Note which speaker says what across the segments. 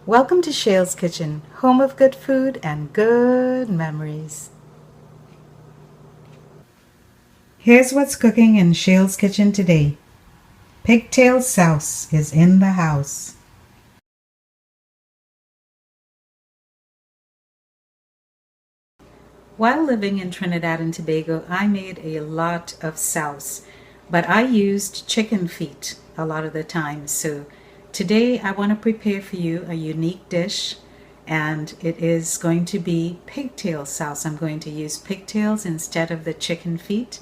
Speaker 1: Welcome to Shail'S Kitchen, home of good food and good memories. Here's what's cooking in Shail'S Kitchen today. Pigtail Souse is in the house. While living in Trinidad and Tobago, I made a lot of souse, but I used chicken feet a lot of the time. So today I want to prepare for you a unique dish, and it is going to be pigtail souse. I'm going to use pigtails instead of the chicken feet,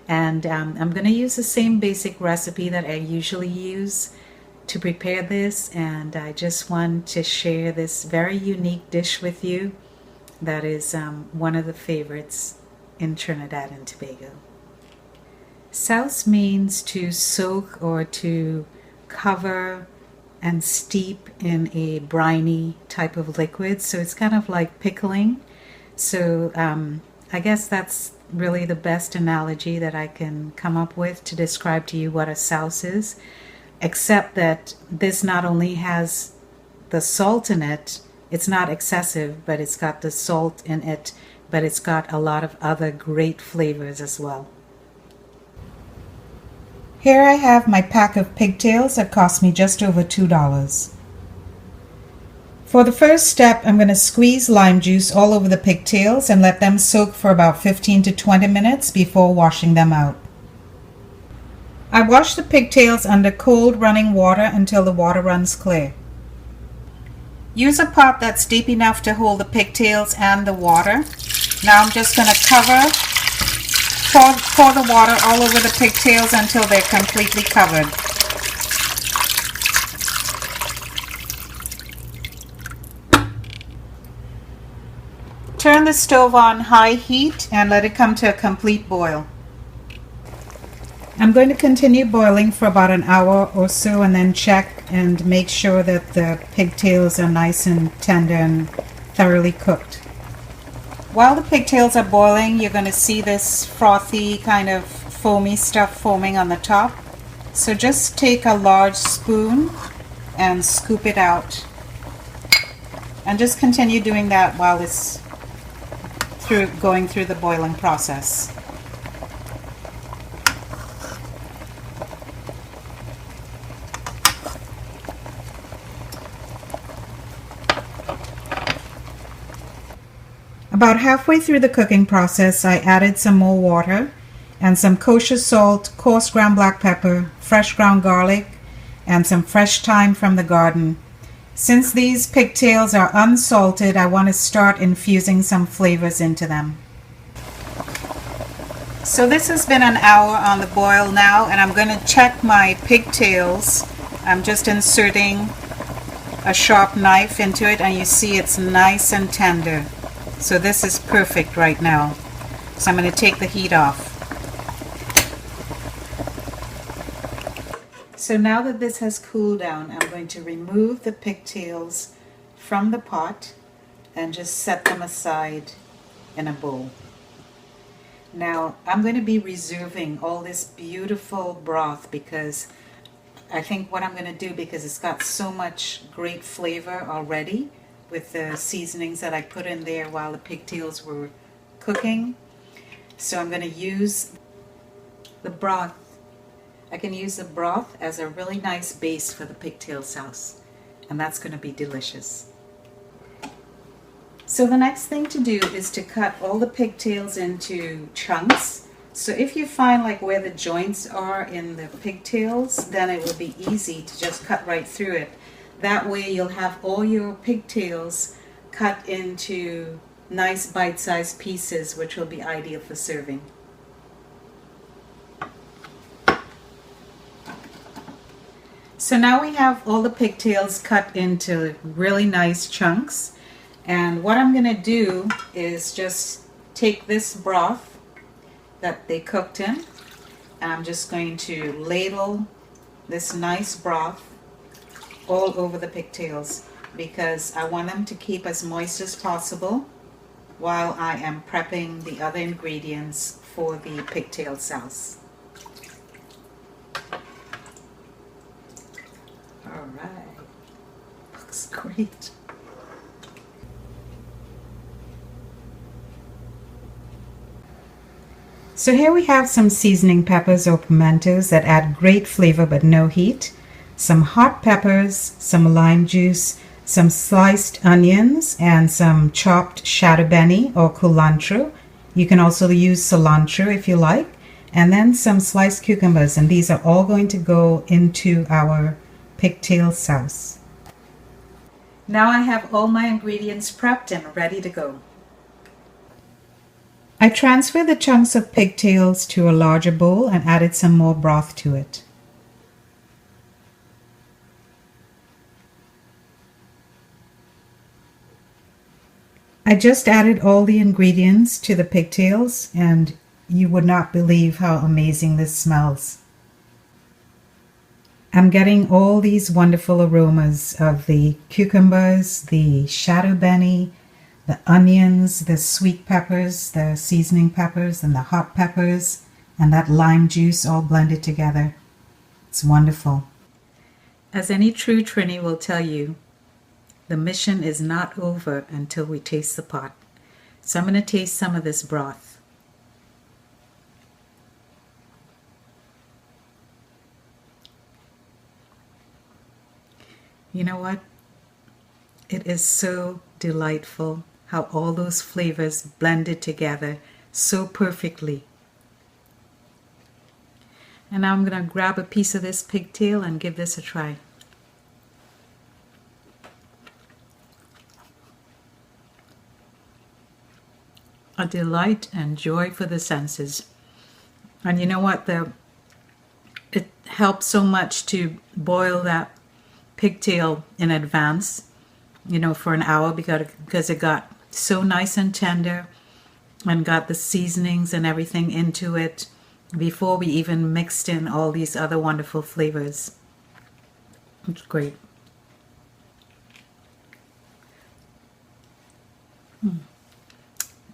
Speaker 1: and I'm going to use the same basic recipe that I usually use to prepare this, and I just want to share this very unique dish with you that is one of the favorites in Trinidad and Tobago. Souse means to soak or to cover and steep in a briny type of liquid, so it's kind of like pickling. So I guess that's really the best analogy that I can come up with to describe to you what a souse is, except that this not only has the salt in it, it's not excessive, but it's got the salt in it, but it's got a lot of other great flavors as well. Here I have my pack of pigtails that cost me just over $2. For the first step, I'm going to squeeze lime juice all over the pigtails and let them soak for about 15 to 20 minutes before washing them out. I wash the pigtails under cold running water until the water runs clear. Use a pot that's deep enough to hold the pigtails and the water. Now I'm just going to pour the water all over the pigtails until they're completely covered. Turn the stove on high heat and let it come to a complete boil. I'm going to continue boiling for about an hour or so and then check and make sure that the pigtails are nice and tender and thoroughly cooked. While the pigtails are boiling, you're going to see this frothy kind of foamy stuff forming on the top. So just take a large spoon and scoop it out. And just continue doing that while it's going through the boiling process. About halfway through the cooking process, I added some more water and some kosher salt, coarse ground black pepper, fresh ground garlic, and some fresh thyme from the garden. Since these pigtails are unsalted, I want to start infusing some flavors into them. So this has been an hour on the boil now, and I'm going to check my pigtails. I'm just inserting a sharp knife into it, and you see it's nice and tender. So this is perfect right now. So I'm going to take the heat off. So now that this has cooled down, I'm going to remove the pigtails from the pot and just set them aside in a bowl. Now I'm going to be reserving all this beautiful broth because I think what I'm going to do, because it's got so much great flavor already with the seasonings that I put in there while the pigtails were cooking. So I'm going to use the broth. I can use the broth as a really nice base for the pigtail sauce, and that's going to be delicious. So the next thing to do is to cut all the pigtails into chunks. So if you find like where the joints are in the pigtails, then it will be easy to just cut right through it. That way you'll have all your pigtails cut into nice bite-sized pieces, which will be ideal for serving. So now we have all the pigtails cut into really nice chunks. And what I'm going to do is just take this broth that they cooked in, and I'm just going to ladle this nice broth all over the pigtails because I want them to keep as moist as possible while I am prepping the other ingredients for the pigtail sauce. Alright. looks great. So here we have some seasoning peppers or pimentos that add great flavor but no heat. Some hot peppers, some lime juice, some sliced onions, and some chopped shadow benny or culantro. You can also use cilantro if you like. And then some sliced cucumbers, and these are all going to go into our pigtail sauce. Now I have all my ingredients prepped and ready to go. I transferred the chunks of pigtails to a larger bowl and added some more broth to it. I just added all the ingredients to the pigtails, and you would not believe how amazing this smells. I'm getting all these wonderful aromas of the cucumbers, the shadow benny, the onions, the sweet peppers, the seasoning peppers, and the hot peppers, and that lime juice all blended together. It's wonderful. As any true Trini will tell you, the mission is not over until we taste the pot. So I'm going to taste some of this broth. You know what? It is so delightful how all those flavors blended together so perfectly. And now I'm going to grab a piece of this pigtail and give this a try. A delight and joy for the senses. And you know what? It helps so much to boil that pigtail in advance, for an hour because it got so nice and tender and got the seasonings and everything into it before we even mixed in all these other wonderful flavors. It's great.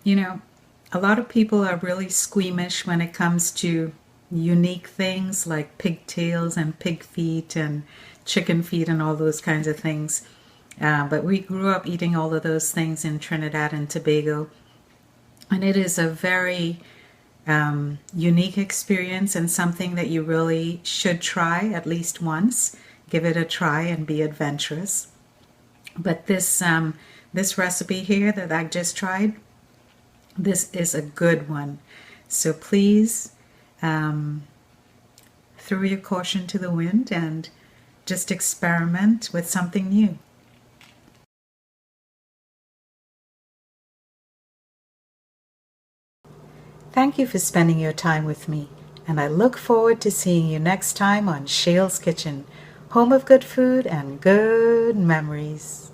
Speaker 1: A lot of people are really squeamish when it comes to unique things like pigtails and pig feet and chicken feet and all those kinds of things. But we grew up eating all of those things in Trinidad and Tobago. And it is a very unique experience and something that you really should try at least once. Give it a try and be adventurous. But this recipe here that I just tried, this is a good one. So please throw your caution to the wind and just experiment with something new. Thank you for spending your time with me, and I look forward to seeing you next time on Shail'S Kitchen, home of good food and good memories.